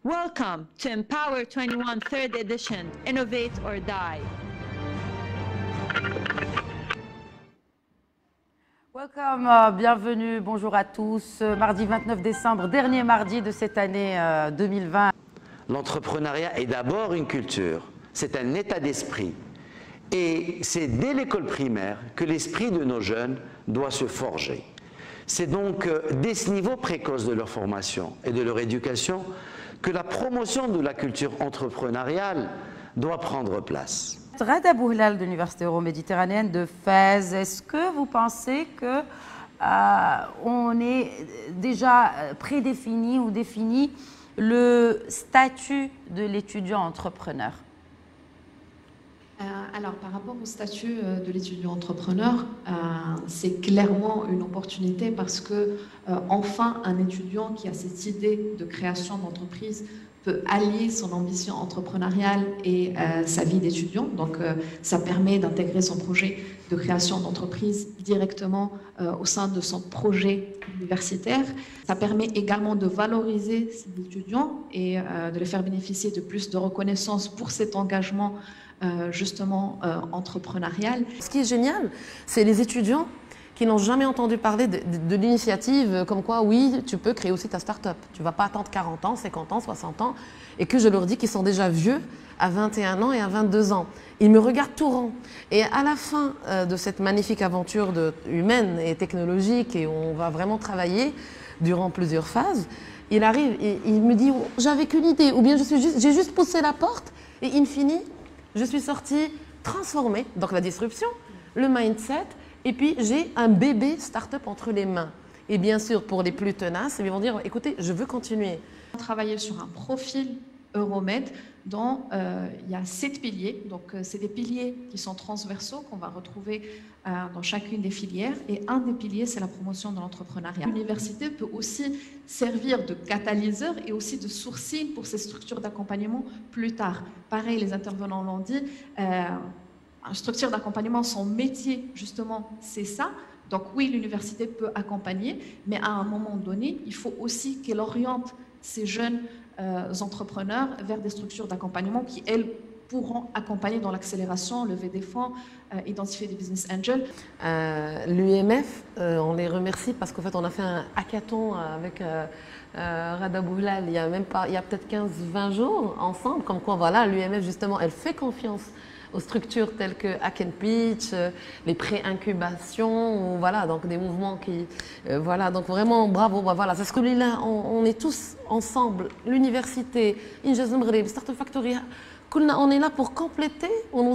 Welcome to Empower 21 3rd edition, Innovate or Die. Welcome, bienvenue, bonjour à tous. Mardi 29 décembre, dernier mardi de cette année 2020. L'entrepreneuriat est d'abord une culture, c'est un état d'esprit. Et c'est dès l'école primaire que l'esprit de nos jeunes doit se forger. C'est donc dès ce niveau précoce de leur formation et de leur éducation que la promotion de la culture entrepreneuriale doit prendre place. Rada Bouhlal de l'Université euro-méditerranéenne de Fès, est-ce que vous pensez que on est déjà prédéfini ou défini le statut de l'étudiant entrepreneur? Alors, par rapport au statut de l'étudiant entrepreneur, c'est clairement une opportunité parce que, enfin, un étudiant qui a cette idée de création d'entreprise peut allier son ambition entrepreneuriale et sa vie d'étudiant. Donc, ça permet d'intégrer son projet de création d'entreprise directement au sein de son projet universitaire. Ça permet également de valoriser ces étudiants et de les faire bénéficier de plus de reconnaissance pour cet engagement justement entrepreneurial. Ce qui est génial, c'est les étudiants qui n'ont jamais entendu parler de l'initiative comme quoi, oui, tu peux créer aussi ta start-up. Tu ne vas pas attendre 40 ans, 50 ans, 60 ans. Et que je leur dis qu'ils sont déjà vieux à 21 ans et à 22 ans. Ils me regardent tout rond. Et à la fin de cette magnifique aventure humaine et technologique, et on va vraiment travailler durant plusieurs phases, il arrive et il me dit, oh, j'avais qu'une idée, ou bien j'ai juste poussé la porte, et in fine, je suis sortie transformée, donc la disruption, le mindset, et puis j'ai un bébé start-up entre les mains. Et bien sûr, pour les plus tenaces, ils vont dire, écoutez, je veux continuer. On travaille sur un profil Euromed dont il y a 7 piliers. Donc, c'est des piliers qui sont transversaux qu'on va retrouver dans chacune des filières. Et un des piliers, c'est la promotion de l'entrepreneuriat. L'université peut aussi servir de catalyseur et aussi de sourcing pour ces structures d'accompagnement plus tard. Pareil, les intervenants l'ont dit, une structure d'accompagnement, son métier, justement, c'est ça. Donc oui, l'université peut accompagner, mais à un moment donné, il faut aussi qu'elle oriente ces jeunes entrepreneurs vers des structures d'accompagnement qui, elles, pourront accompagner dans l'accélération, lever des fonds, identifier des business angels. L'UMF, on les remercie parce qu'en fait, on a fait un hackathon avec Rada Bouhlal il y a peut-être 15-20 jours ensemble, comme quoi, voilà, l'UMF, justement, elle fait confiance aux structures telles que Hack and Pitch, les pré-incubations, voilà, donc des mouvements qui, voilà, donc vraiment bravo, voilà, c'est ce que là, on est tous ensemble, l'université, Injaz Maghreb, Startup Factory, on est là pour compléter, on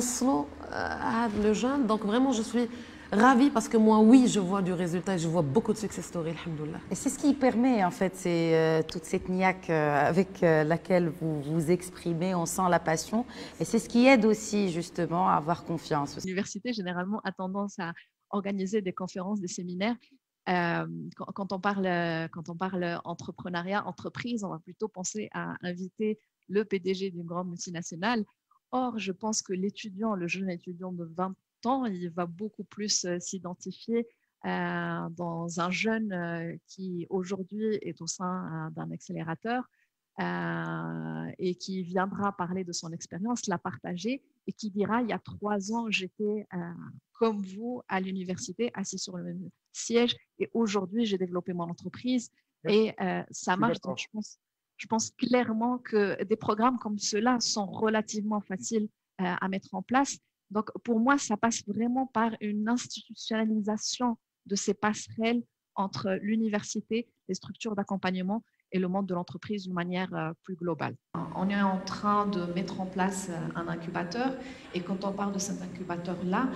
le jeune, donc vraiment je suis ravie parce que moi, oui, je vois du résultat et je vois beaucoup de success stories, alhamdoulilah. Et c'est ce qui permet, en fait, c'est toute cette niaque avec laquelle vous vous exprimez, on sent la passion. Et c'est ce qui aide aussi, justement, à avoir confiance. L'université, généralement, a tendance à organiser des conférences, des séminaires. Quand on parle entrepreneuriat, entreprise, on va plutôt penser à inviter le PDG d'une grande multinationale. Or, je pense que l'étudiant, le jeune étudiant de 20 ans, il va beaucoup plus s'identifier dans un jeune qui aujourd'hui est au sein d'un accélérateur et qui viendra parler de son expérience, la partager et qui dira, il y a 3 ans, j'étais comme vous à l'université, assis sur le même siège et aujourd'hui, j'ai développé mon entreprise et ça marche. Donc, je pense clairement que des programmes comme ceux-là sont relativement faciles à mettre en place. Donc, pour moi, ça passe vraiment par une institutionnalisation de ces passerelles entre l'université, les structures d'accompagnement et le monde de l'entreprise d'une manière plus globale. On est en train de mettre en place un incubateur et quand on parle de cet incubateur-là,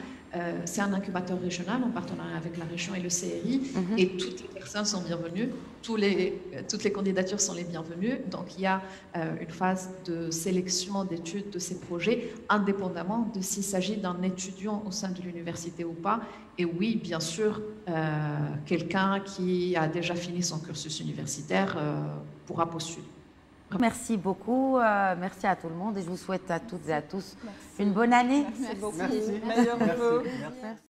c'est un incubateur régional en partenariat avec la région et le CRI et toutes les personnes sont bienvenues, toutes les candidatures sont les bienvenues. Donc il y a une phase de sélection, d'études de ces projets, indépendamment de s'il s'agit d'un étudiant au sein de l'université ou pas. Et oui, bien sûr, quelqu'un qui a déjà fini son cursus universitaire pourra postuler. Merci beaucoup, merci à tout le monde et je vous souhaite à toutes et à tous une bonne année. Merci beaucoup. Merci. Meilleurs vœux.